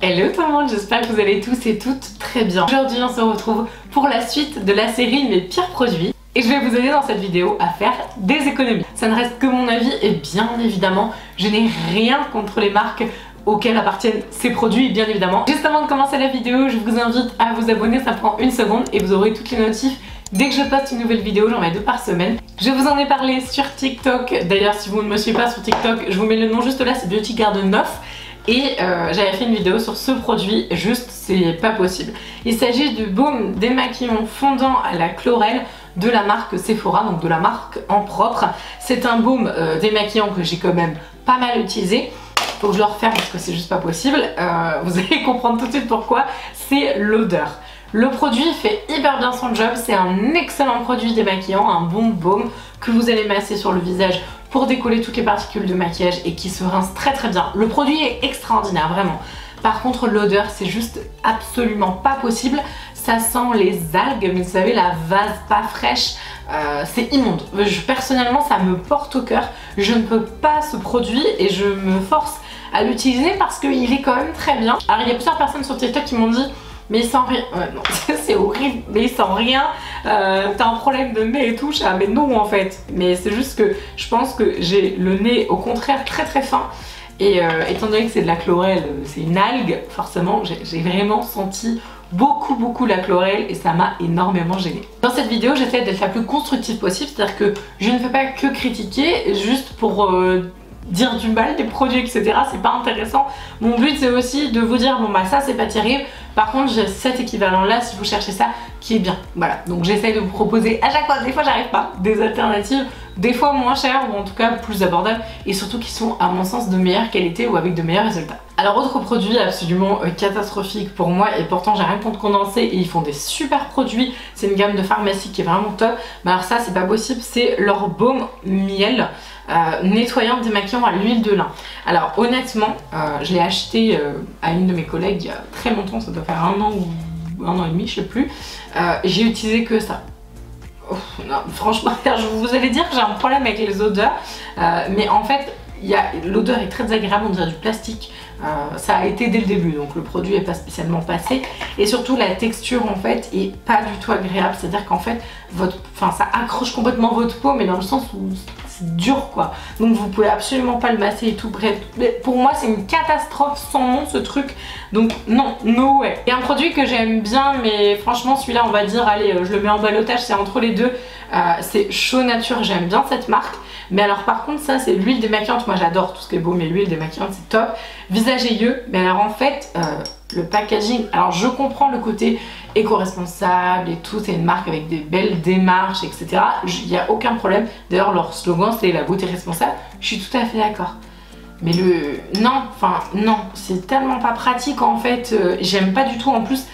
Hello tout le monde, j'espère que vous allez tous et toutes très bien. Aujourd'hui on se retrouve pour la suite de la série Mes pires produits et je vais vous aider dans cette vidéo à faire des économies. Ça ne reste que mon avis et bien évidemment je n'ai rien contre les marques auxquelles appartiennent ces produits bien évidemment. Juste avant de commencer la vidéo, je vous invite à vous abonner, ça prend une seconde et vous aurez toutes les notifs. Dès que je poste une nouvelle vidéo, j'en mets 2 par semaine. Je vous en ai parlé sur TikTok. D'ailleurs, si vous ne me suivez pas sur TikTok, je vous mets le nom juste là, c'est Beauty Garden 9. Et j'avais fait une vidéo sur ce produit, juste c'est pas possible. Il s'agit du baume démaquillant fondant à la chlorelle de la marque Sephora, donc de la marque en propre. C'est un baume démaquillant que j'ai quand même pas mal utilisé. Faut que je le refaire parce que c'est juste pas possible. Vous allez comprendre tout de suite pourquoi. C'est l'odeur. Le produit fait hyper bien son job, c'est un excellent produit démaquillant, un bon baume que vous allez masser sur le visage pour décoller toutes les particules de maquillage et qui se rince très très bien. Le produit est extraordinaire, vraiment. Par contre, l'odeur, c'est juste absolument pas possible. Ça sent les algues, mais vous savez, la vase pas fraîche, c'est immonde. Personnellement, ça me porte au cœur. Je ne peux pas ce produit et je me force à l'utiliser parce qu'il est quand même très bien. Alors, il y a plusieurs personnes sur TikTok qui m'ont dit mais il sent rien. Ouais, non, c'est horrible, mais il sent rien. T'as un problème de nez et tout. Ah, mais non, en fait. Mais c'est juste que je pense que j'ai le nez au contraire très très fin. Et étant donné que c'est de la chlorelle, c'est une algue, forcément, j'ai vraiment senti beaucoup la chlorelle et ça m'a énormément gênée. Dans cette vidéo, j'essaie d'être la plus constructive possible, c'est-à-dire que je ne fais pas que critiquer, juste pour dire du mal des produits, etc. C'est pas intéressant. Mon but c'est aussi de vous dire bon bah ça c'est pas terrible. Par contre j'ai cet équivalent là si vous cherchez ça qui est bien. Voilà, donc j'essaye de vous proposer à chaque fois, des fois j'arrive pas, des alternatives, des fois moins chères ou en tout cas plus abordables et surtout qui sont à mon sens de meilleure qualité ou avec de meilleurs résultats. Alors autre produit absolument catastrophique pour moi et pourtant j'ai rien contre Condensé et ils font des super produits, c'est une gamme de pharmacie qui est vraiment top. Mais alors ça c'est pas possible, c'est leur baume miel. Nettoyant démaquillant à l'huile de lin. Alors honnêtement, je l'ai acheté à une de mes collègues il y a très longtemps, ça doit faire 1 an ou 1 an et demi, je sais plus. J'ai utilisé que ça. Oh, non, franchement, vous allez dire que j'ai un problème avec les odeurs, mais en fait, l'odeur est très désagréable, on dirait du plastique. Ça a été dès le début, donc le produit n'est pas spécialement passé. Et surtout la texture en fait est pas du tout agréable, c'est-à-dire qu'en fait ça accroche complètement votre peau, mais dans le sens où c'est dur quoi. Donc vous pouvez absolument pas le masser et tout. Bref, pour moi c'est une catastrophe sans nom ce truc. Donc non, no way. Et un produit que j'aime bien, mais franchement celui-là on va dire, allez, je le mets en ballottage, c'est entre les deux. C'est Show Nature, j'aime bien cette marque. Mais alors par contre ça c'est l'huile démaquillante, moi j'adore tout ce qui est beau mais l'huile démaquillante c'est top. Visage et yeux, mais alors en fait le packaging, alors je comprends le côté éco-responsable et tout, c'est une marque avec des belles démarches etc. Il n'y a aucun problème, d'ailleurs leur slogan c'est la beauté responsable, je suis tout à fait d'accord. Mais non, c'est tellement pas pratique en fait, j'aime pas du tout en plus.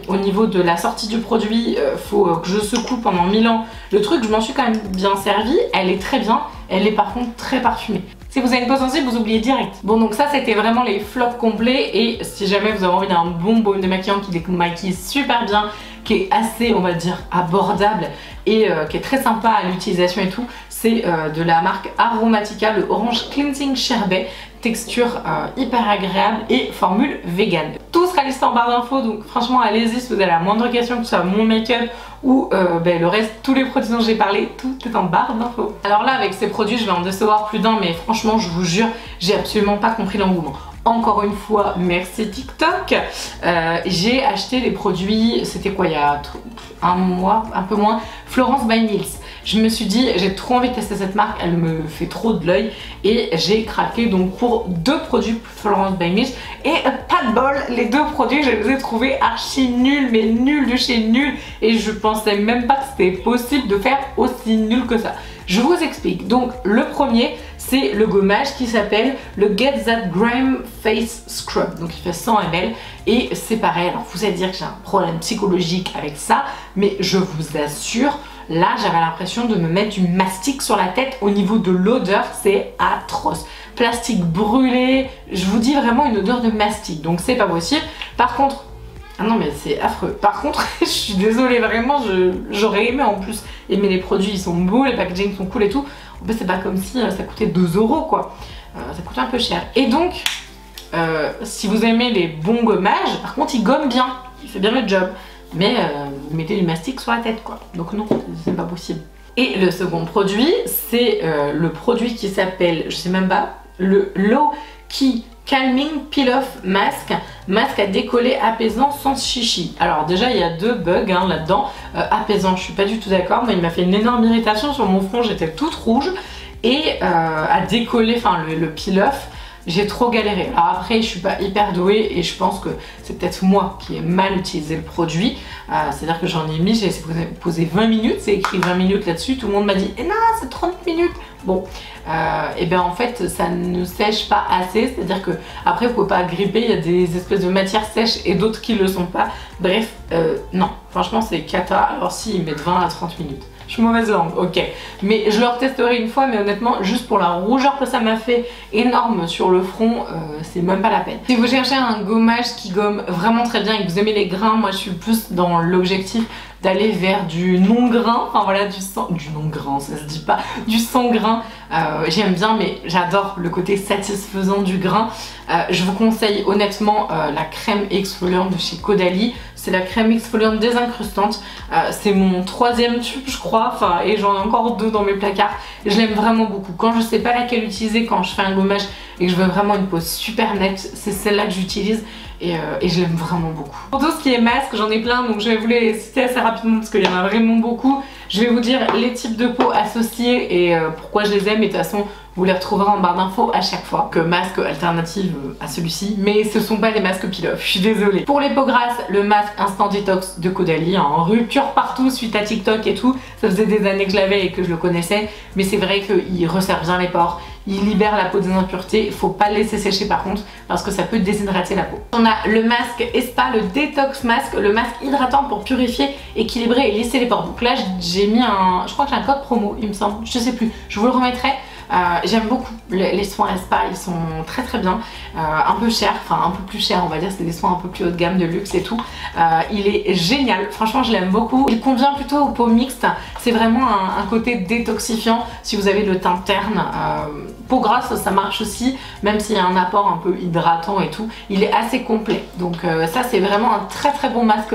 Au niveau de la sortie du produit, faut que je secoue pendant 1000 ans le truc, je m'en suis quand même bien servi, elle est très bien, elle est par contre très parfumée. Si vous avez une peau sensible, vous oubliez direct. Bon donc ça c'était vraiment les flops complets et si jamais vous avez envie d'un bon baume démaquillant qui démaquille super bien, qui est assez on va dire abordable et qui est très sympa à l'utilisation et tout, c'est de la marque Aromatica, le Orange Cleansing Sherbet, texture hyper agréable et formule vegan. Tout sera listé en barre d'infos, donc franchement allez-y si vous avez la moindre question, que ce soit mon make-up ou le reste, tous les produits dont j'ai parlé, tout est en barre d'infos. Alors là avec ces produits je vais en décevoir plus d'un, mais franchement je vous jure, j'ai absolument pas compris l'engouement. Encore une fois, merci TikTok. J'ai acheté les produits, c'était quoi, il y a un mois, un peu moins, Florence by Mills. Je me suis dit, j'ai trop envie de tester cette marque, elle me fait trop de l'œil et j'ai craqué donc pour 2 produits Florence by Mills et pas de bol, les 2 produits je les ai trouvés archi nuls, mais nuls de chez nuls et je pensais même pas que c'était possible de faire aussi nul que ça. Je vous explique. Donc le premier c'est le gommage qui s'appelle le Get That Grime Face Scrub, donc il fait 100 ml et c'est pareil. Alors vous allez dire que j'ai un problème psychologique avec ça, mais je vous assure, là j'avais l'impression de me mettre du mastic sur la tête. Au niveau de l'odeur c'est atroce, plastique brûlé, je vous dis vraiment une odeur de mastic, donc c'est pas possible. Par contre, ah non mais c'est affreux. Par contre, je suis désolée vraiment, j'aurais aimé en plus aimer les produits, ils sont beaux, les packaging sont cool et tout. En fait c'est pas comme si ça coûtait 2 € quoi, ça coûtait un peu cher. Et donc si vous aimez les bons gommages, par contre il gomme bien, il fait bien le job. Mais vous mettez du mastic sur la tête quoi. Donc non, c'est pas possible. Et le second produit, c'est le produit qui s'appelle, je sais même pas, le Low Key Calming Peel-Off Mask. Masque à décoller apaisant sans chichi. Alors déjà il y a deux bugs hein, là-dedans. Apaisant, je suis pas du tout d'accord. Moi il m'a fait une énorme irritation sur mon front, j'étais toute rouge. Et à décoller, enfin le peel-off, j'ai trop galéré. Alors après je suis pas hyper douée et je pense que c'est peut-être moi qui ai mal utilisé le produit. C'est à dire que j'en ai mis, j'ai posé 20 minutes, c'est écrit 20 minutes là-dessus, tout le monde m'a dit eh non c'est 30 minutes. Bon et bien en fait ça ne sèche pas assez, c'est à dire que après vous pouvez pas gripper, il y a des espèces de matières sèches et d'autres qui le sont pas. Bref non, franchement c'est cata. Alors si ils mettent 20 à 30 minutes. Je suis mauvaise langue, ok. Mais je le retesterai une fois, mais honnêtement, juste pour la rougeur que ça m'a fait énorme sur le front, c'est même pas la peine. Si vous cherchez un gommage qui gomme vraiment très bien et que vous aimez les grains, moi je suis plus dans l'objectif d'aller vers du non-grain, enfin voilà, du non-grain, ça se dit pas, du sans-grain. J'aime bien, mais j'adore le côté satisfaisant du grain. Je vous conseille honnêtement la crème exfoliante de chez Caudalie. C'est la crème exfoliante désincrustante. C'est mon troisième tube je crois, enfin, et j'en ai encore deux dans mes placards. Je l'aime vraiment beaucoup. Quand je sais pas laquelle utiliser, quand je fais un gommage et que je veux vraiment une peau super nette, c'est celle-là que j'utilise. Et je l'aime vraiment beaucoup. Pour tout ce qui est masque, j'en ai plein, donc je vais vous les citer assez rapidement parce qu'il y en a vraiment beaucoup. Je vais vous dire les types de peau associés et pourquoi je les aime, et de toute façon vous les retrouverez en barre d'infos à chaque fois. Que masque alternative à celui-ci, mais ce sont pas les masques peel-off, je suis désolée. Pour les peaux grasses, le masque Instant Detox de Caudalie, en rupture partout suite à TikTok et tout. Ça faisait des années que je l'avais et que je le connaissais, mais c'est vrai qu'il resserre bien les pores. Il libère la peau des impuretés, il faut pas le laisser sécher par contre parce que ça peut déshydrater la peau. On a le masque Espa, le Detox Mask, le masque hydratant pour purifier, équilibrer et lisser les pores. Donc là j'ai mis un, je crois que j'ai un code promo il me semble, je sais plus, je vous le remettrai. J'aime beaucoup les soins Espa, ils sont très très bien, un peu cher, enfin un peu plus cher on va dire, c'est des soins un peu plus haut de gamme, de luxe et tout. Il est génial, franchement je l'aime beaucoup. Il convient plutôt aux peaux mixtes, c'est vraiment un côté détoxifiant si vous avez le teint terne. Peau grasse ça marche aussi, même s'il y a un apport un peu hydratant et tout, il est assez complet. Donc ça c'est vraiment un très très bon masque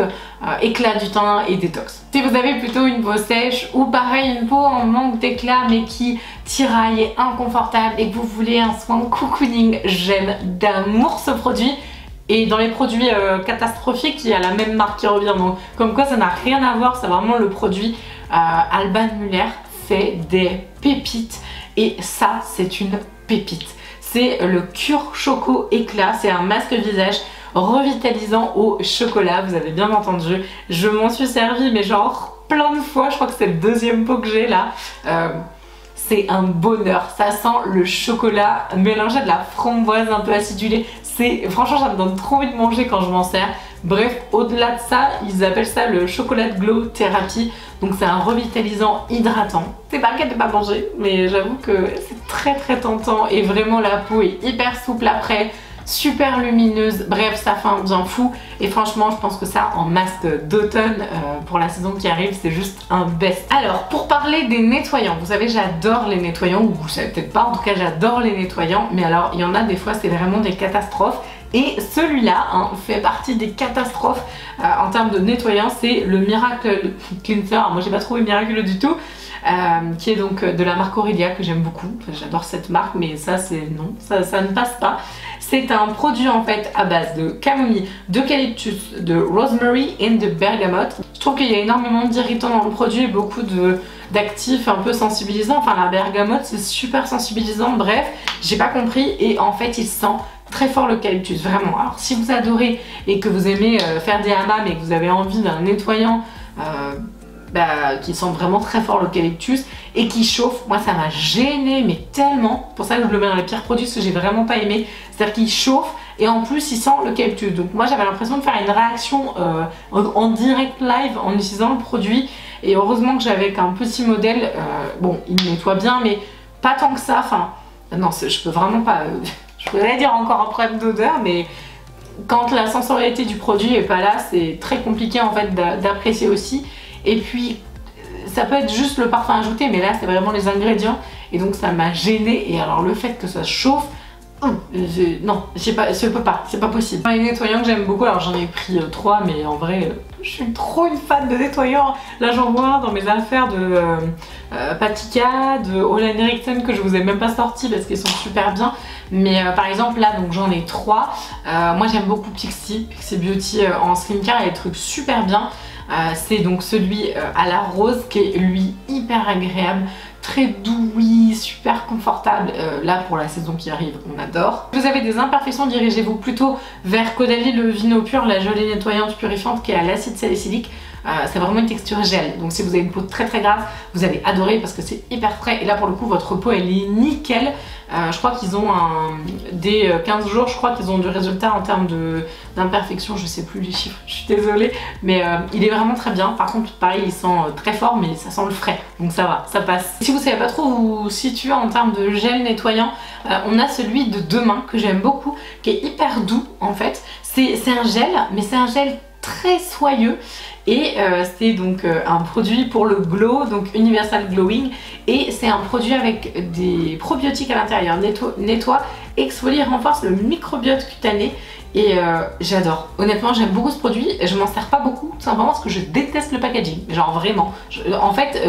éclat du teint et détox. Si vous avez plutôt une peau sèche ou pareil une peau en manque d'éclat mais qui tiraille et inconfortable et que vous voulez un soin de cocooning, j'aime d'amour ce produit. Et dans les produits catastrophiques, il y a la même marque qui revient, donc comme quoi ça n'a rien à voir, c'est vraiment le produit. Alban Muller fait des pépites et ça c'est une pépite. C'est le Cure Choco Éclat, c'est un masque visage revitalisant au chocolat, vous avez bien entendu. Je m'en suis servi mais genre plein de fois, je crois que c'est le deuxième pot que j'ai là. C'est un bonheur, ça sent le chocolat mélangé à de la framboise un peu acidulée. Franchement ça me donne trop envie de manger quand je m'en sers. Bref, au-delà de ça, ils appellent ça le chocolat glow thérapie. Donc c'est un revitalisant hydratant. C'est pas le cas de pas manger, mais j'avoue que c'est très très tentant et vraiment la peau est hyper souple après. Super lumineuse, bref ça fait un bien fou et franchement je pense que ça en masque d'automne pour la saison qui arrive c'est juste un best. Alors pour parler des nettoyants, vous savez j'adore les nettoyants, ou vous savez peut-être pas, en tout cas j'adore les nettoyants, mais alors il y en a des fois c'est vraiment des catastrophes. Et celui-là hein, fait partie des catastrophes en termes de nettoyant, c'est le Miracle Cleanser. Alors, moi j'ai pas trouvé miraculeux du tout, qui est donc de la marque Aurelia que j'aime beaucoup. Enfin, j'adore cette marque mais ça c'est non, ça ne passe pas. C'est un produit en fait à base de camomille, d'eucalyptus, de rosemary et de bergamote. Je trouve qu'il y a énormément d'irritants dans le produit et beaucoup d'actifs un peu sensibilisants. Enfin la bergamote c'est super sensibilisant, bref j'ai pas compris et en fait il sent très fort l'eucalyptus, vraiment. Alors si vous adorez et que vous aimez faire des hammams et que vous avez envie d'un nettoyant qui sent vraiment très fort l'eucalyptus et qui chauffe, moi ça m'a gêné mais tellement, pour ça que je le mets dans les pires produits parce que j'ai vraiment pas aimé, c'est-à-dire qu'il chauffe et en plus il sent l'eucalyptus. Donc moi j'avais l'impression de faire une réaction en direct live en utilisant le produit et heureusement que j'avais qu'un petit modèle, bon il nettoie bien mais pas tant que ça, enfin non je peux vraiment pas... Je pourrais dire encore un problème d'odeur, mais quand la sensorialité du produit est pas là, c'est très compliqué en fait d'apprécier aussi. Et puis ça peut être juste le parfum ajouté, mais là c'est vraiment les ingrédients et donc ça m'a gêné. Et alors le fait que ça chauffe, Non, je peux pas, c'est pas possible. Les nettoyants que j'aime beaucoup, alors j'en ai pris 3, mais en vrai, je suis trop une fan de nettoyants. Là j'en vois un dans mes affaires de Patika, de Olan Eriksson que je vous ai même pas sorti parce qu'ils sont super bien. Mais par exemple là, donc j'en ai 3. Moi j'aime beaucoup Pixi Beauty en skincare, il y a des trucs super bien. C'est donc celui à la rose qui est lui hyper agréable. Très doux, oui, super confortable. Là pour la saison qui arrive, on adore. Si vous avez des imperfections, dirigez-vous plutôt vers Caudalie le Vino Pur, la gelée nettoyante purifiante qui est à l'acide salicylique. C'est vraiment une texture gel, donc si vous avez une peau très grasse, vous allez adorer parce que c'est hyper frais et là pour le coup votre peau elle est nickel. Je crois qu'ils ont dès 15 jours, je crois qu'ils ont du résultat en termes d'imperfection, je sais plus les chiffres, je suis désolée, mais il est vraiment très bien. Par contre pareil il sent très fort mais ça sent le frais, donc ça va, ça passe. Si vous savez pas trop où vous situer en termes de gel nettoyant, on a celui de Demain que j'aime beaucoup, qui est hyper doux en fait. C'est un gel, mais c'est un gel très soyeux et c'est donc un produit pour le glow, donc Universal Glowing, et c'est un produit avec des probiotiques à l'intérieur, nettoie, exfolie et renforce le microbiote cutané. Et j'adore, honnêtement j'aime beaucoup ce produit, je m'en sers pas beaucoup tout simplement parce que je déteste le packaging, genre vraiment. En fait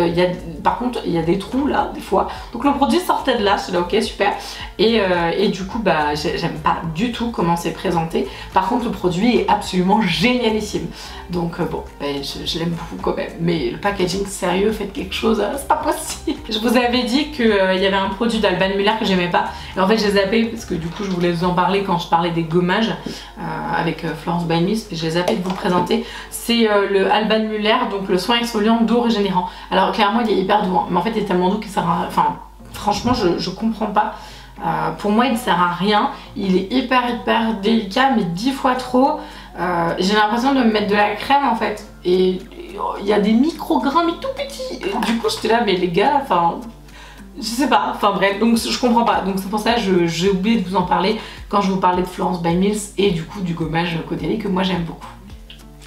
par contre il y a des trous là des fois, donc le produit sortait de là, je suis là ok super, et du coup bah j'aime pas du tout comment c'est présenté. Par contre le produit est absolument génialissime, donc bon je l'aime beaucoup quand même, mais le packaging sérieux, faites quelque chose, c'est pas possible. Je vous avais dit qu'il y avait un produit d'Alban Müller que j'aimais pas, et en fait j'ai zappé parce que du coup je voulais vous en parler quand je parlais des gommages avec Florence by Miss, je les zappé de vous le présenter. C'est le Alban Müller, donc le soin exfoliant doux régénérant. Alors clairement il est hyper doux, hein, mais en fait il est tellement doux qu'il sert à... Enfin franchement je comprends pas. Pour moi il ne sert à rien, il est hyper délicat mais 10 fois trop. J'ai l'impression de me mettre de la crème en fait, et il y a des micro-grains mais tout petits, et du coup j'étais là mais les gars, enfin je sais pas, enfin bref, donc je comprends pas, donc c'est pour ça que j'ai oublié de vous en parler quand je vous parlais de Florence by Mills et du coup du gommage Caudalie que moi j'aime beaucoup.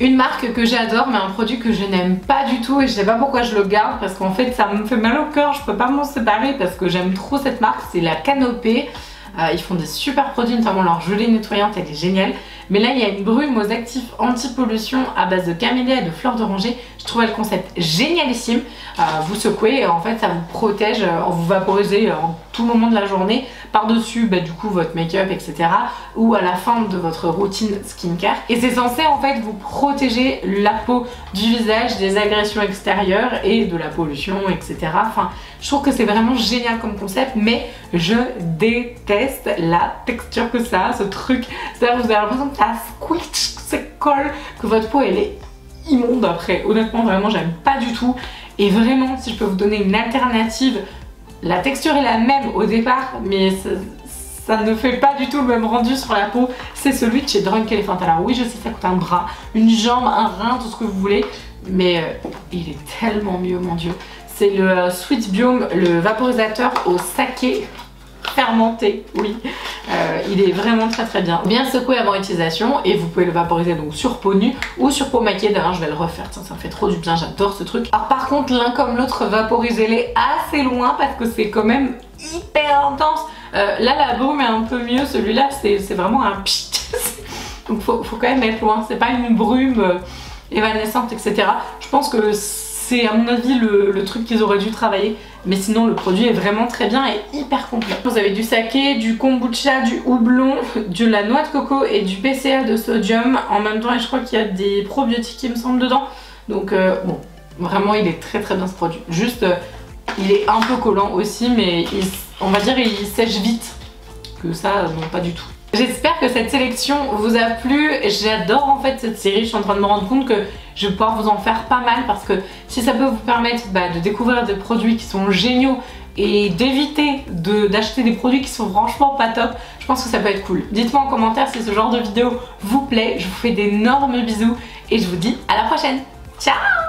Une marque que j'adore mais un produit que je n'aime pas du tout, et je sais pas pourquoi je le garde parce qu'en fait ça me fait mal au cœur, je peux pas m'en séparer parce que j'aime trop cette marque, c'est la Canopée. Ils font des super produits, notamment leur gelée nettoyante, elle est géniale. Mais là il y a une brume aux actifs anti-pollution à base de camélia et de fleurs d'oranger. Je trouvais le concept génialissime. Vous secouez et en fait ça vous protège, vous vaporisez en tout moment de la journée, par-dessus du coup votre make-up etc. ou à la fin de votre routine skincare. Et c'est censé en fait vous protéger la peau du visage des agressions extérieures et de la pollution etc. Enfin je trouve que c'est vraiment génial comme concept, mais je déteste la texture que ça a, ce truc. C'est-à-dire que vous avez l'impression que ça squitch, que ça colle, que votre peau elle est immonde après. Honnêtement vraiment j'aime pas du tout. Et vraiment si je peux vous donner une alternative, la texture est la même au départ mais ça ne fait pas du tout le même rendu sur la peau, c'est celui de chez Drunk Elephant. Alors oui je sais ça coûte un bras, une jambe, un rein, tout ce que vous voulez, mais il est tellement mieux mon dieu. C'est le Sweet Biome, le vaporisateur au saké fermenté, oui. Il est vraiment très bien. Bien secoué avant utilisation et vous pouvez le vaporiser donc sur peau nue ou sur peau maquillée. D'ailleurs je vais le refaire, ça me fait trop du bien, j'adore ce truc. Alors par contre l'un comme l'autre, vaporisez-les assez loin parce que c'est quand même hyper intense. Là la brume est un peu mieux, celui-là c'est vraiment un pchit. Donc faut quand même être loin, c'est pas une brume évanescente etc. Je pense que c'est à mon avis le truc qu'ils auraient dû travailler, mais sinon le produit est vraiment très bien et hyper complet. Vous avez du saké, du kombucha, du houblon, de la noix de coco et du PCA de sodium en même temps, et je crois qu'il y a des probiotiques il me semble dedans. Donc bon, vraiment il est très bien ce produit. Juste il est un peu collant aussi, mais on va dire il sèche vite, que ça non pas du tout. J'espère que cette sélection vous a plu, j'adore en fait cette série, je suis en train de me rendre compte que je vais pouvoir vous en faire pas mal parce que si ça peut vous permettre de découvrir des produits qui sont géniaux et d'éviter d'acheter des produits qui sont franchement pas top, je pense que ça peut être cool. Dites-moi en commentaire si ce genre de vidéo vous plaît, je vous fais d'énormes bisous et je vous dis à la prochaine. Ciao!